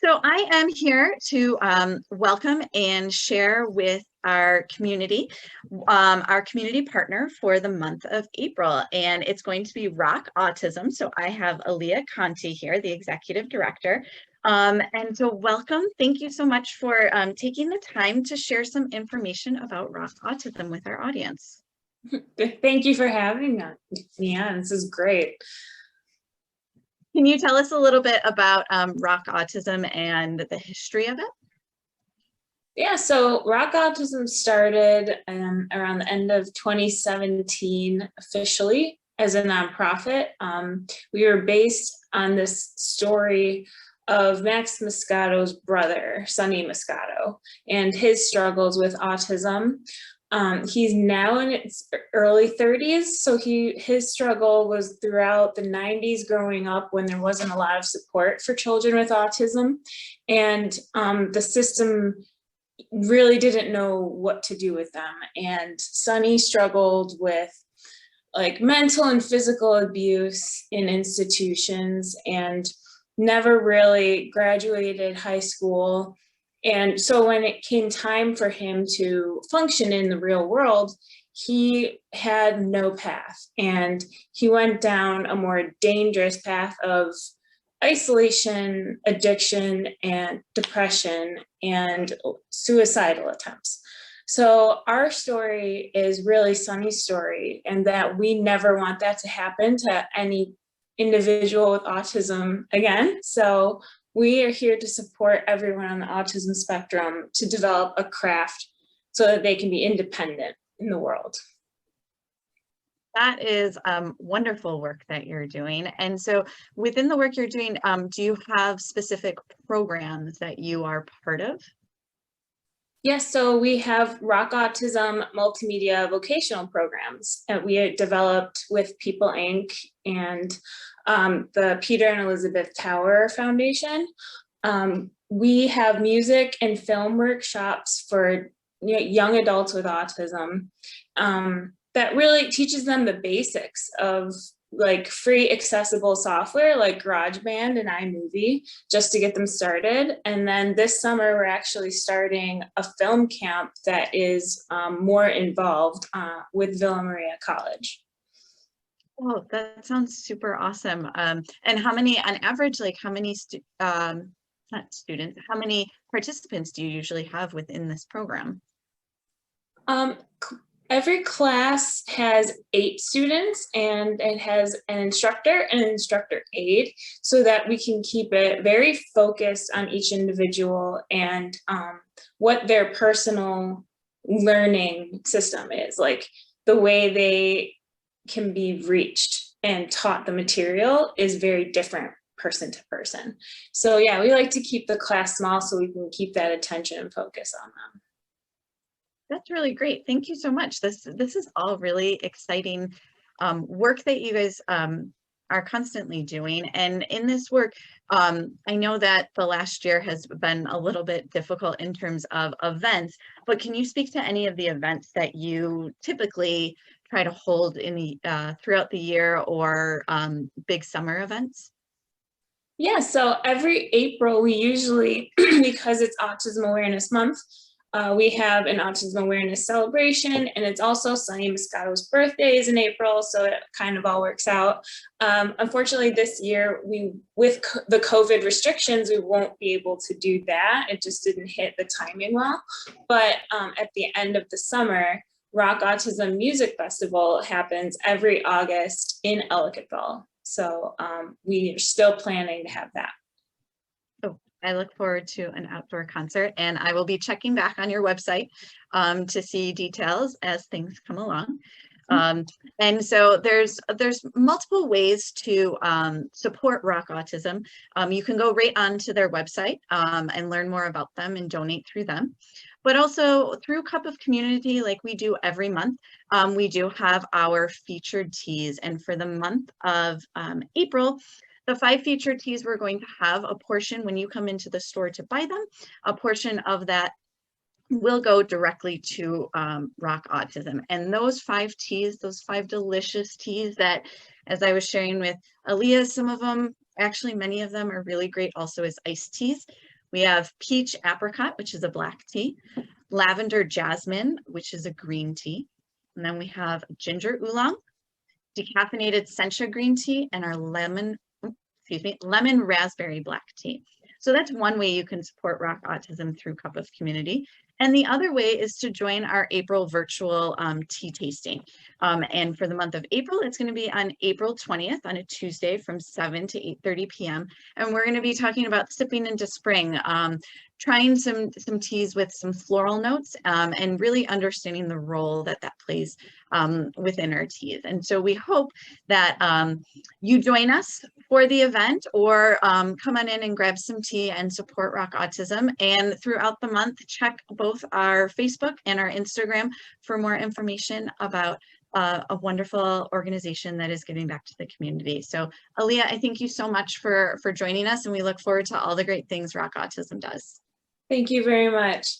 So I am here to welcome and share with our community partner for the month of April, and it's going to be Rock Autism. So I have Aaliyah Conti here, the executive director. And so welcome. Thank you so much for taking the time to share some information about Rock Autism with our audience. Thank you for having me on. This is great. Can you tell us a little bit about Rock Autism and the history of it? Yeah, so Rock Autism started around the end of 2017 officially as a nonprofit. We were based on this story of Max Moscato's brother, Sonny Moscato, and his struggles with autism. He's now in his early 30s, so his struggle was throughout the 90s growing up when there wasn't a lot of support for children with autism, and the system really didn't know what to do with them. And Sonny struggled with like mental and physical abuse in institutions and never really graduated high school. And so when it came time for him to function in the real world, he had no path, and he went down a more dangerous path of isolation, addiction, and depression, and suicidal attempts. So our story is really Sonny's story, and that we never want that to happen to any individual with autism again. So we are here to support everyone on the autism spectrum to develop a craft so that they can be independent in the world. That is wonderful work that you're doing. And so within the work you're doing, do you have specific programs that you are part of? Yes, so we have Rock Autism multimedia vocational programs that we developed with People Inc. and the Peter and Elizabeth Tower Foundation. We have music and film workshops for young adults with autism that really teaches them the basics of like free accessible software like GarageBand and iMovie just to get them started. And then this summer, we're actually starting a film camp that is more involved with Villa Maria College. Oh, that sounds super awesome. And how many, on average, like how many, not students, how many participants do you usually have within this program? Every class has 8 students, and it has an instructor and an instructor aide so that we can keep it very focused on each individual and what their personal learning system is, like the way they can be reached and taught the material is very different person to person. So yeah, we like to keep the class small so we can keep that attention and focus on them. That's really great. Thank you so much. This is all really exciting work that you guys are constantly doing. And in this work, I know that the last year has been a little bit difficult in terms of events, but can you speak to any of the events that you typically try to hold in the throughout the year, or big summer events? Yeah, so every April we usually, because it's Autism Awareness Month, we have an autism awareness celebration, and it's also Sonny Moscato's birthday is in April, so it kind of all works out. Unfortunately, this year, with the COVID restrictions, we won't be able to do that. It just didn't hit the timing well. But at the end of the summer, Rock Autism Music Festival happens every August in Ellicottville. So we are still planning to have that. I look forward to an outdoor concert, and I will be checking back on your website to see details as things come along. And so there's multiple ways to support Rock Autism. You can go right onto their website and learn more about them and donate through them. But also through Cup of Community, like we do every month, we do have our featured teas. And for the month of April, the 5 featured teas, we're going to have a portion when you come into the store to buy them, a portion of that will go directly to Rock Autism. And those 5 teas, those 5 delicious teas that, as I was sharing with Aaliyah, some of them, actually many of them are really great also as iced teas. We have peach apricot, which is a black tea, lavender jasmine, which is a green tea. And then we have ginger oolong, decaffeinated sencha green tea, and our lemon raspberry black tea. So that's one way you can support Rock Autism through Cup of Community. And the other way is to join our April virtual tea tasting. And for the month of April, it's going to be on April 20th on a Tuesday from 7 to 8:30 p.m. And we're going to be talking about sipping into spring, trying some teas with some floral notes, and really understanding the role that plays within our teas. And so we hope that you join us for the event, or come on in and grab some tea and support Rock Autism. And throughout the month, check both our Facebook and our Instagram for more information about a wonderful organization that is giving back to the community. So Aaliyah, I thank you so much for joining us, and we look forward to all the great things Rock Autism does. Thank you very much.